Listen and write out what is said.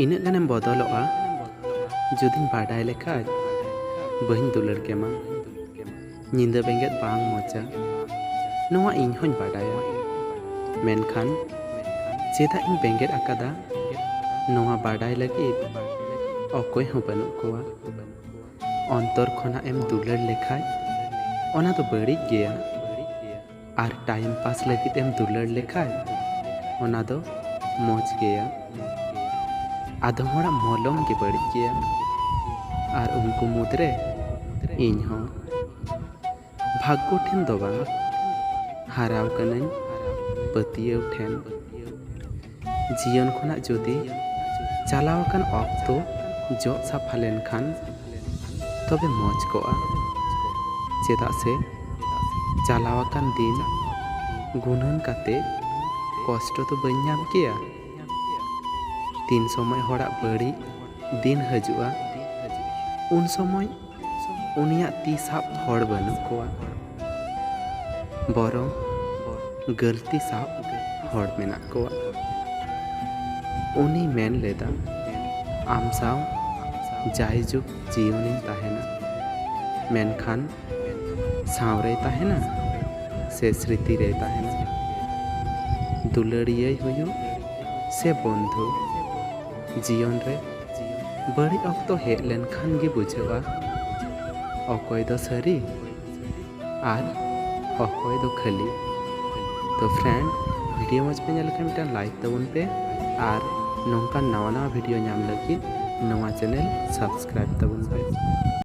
इन्हें गनेम बदलोगा जुदिन बाडाय लेखाज बहिन दुलर केमा निंदा बेंगेत बांग मोचा नोआ इन होन बाडाया मेनखान चेदा इन बेंगेत आकादा नोआ बाडाय लगी अकोय हो बनु कोआ अंतर खना एम दुलर लेखाय ओना तो बड़ी गया आर टाइम पास लगी एम दुलर लेखाय ओना तो मौज गया आधम होड़ा मलम के बड़ी गया आर उनको मुद्रे इन हो भाग्य ठेन दो बांग हाराव कनई पतियव ठेन जीवन खना जुदी चलावकन अक्तो जो साफा लेनखान तबे मौज कोआ चेदा से चलावकन दिन गुनहन काते कष्ट तो बन नाम किया तीन समय होड़ा बड़ी दिन हजुआ उन समय उनिया ती साब हड़ बनु कोआ बरो गलती साब हड़ मेना कोआ उनी मेन लेदा आम साव जायजुग जीवनी ताहेना मेनखान सावरे ताहेना से स्मृति रे ताहेना दुलड़िये हुयु से बंधु जीवन रे बड़ी अक्तो हेज लेनखान गे बुझेवा अकय दो सारी आर अकय दो खाली। तो फ्रेंड वीडियो मज पे नेल मिटन लाइक तबन पे आर नौका नवा नवा वीडियो नाम लगी नवा चैनल सब्सक्राइब तबन पे।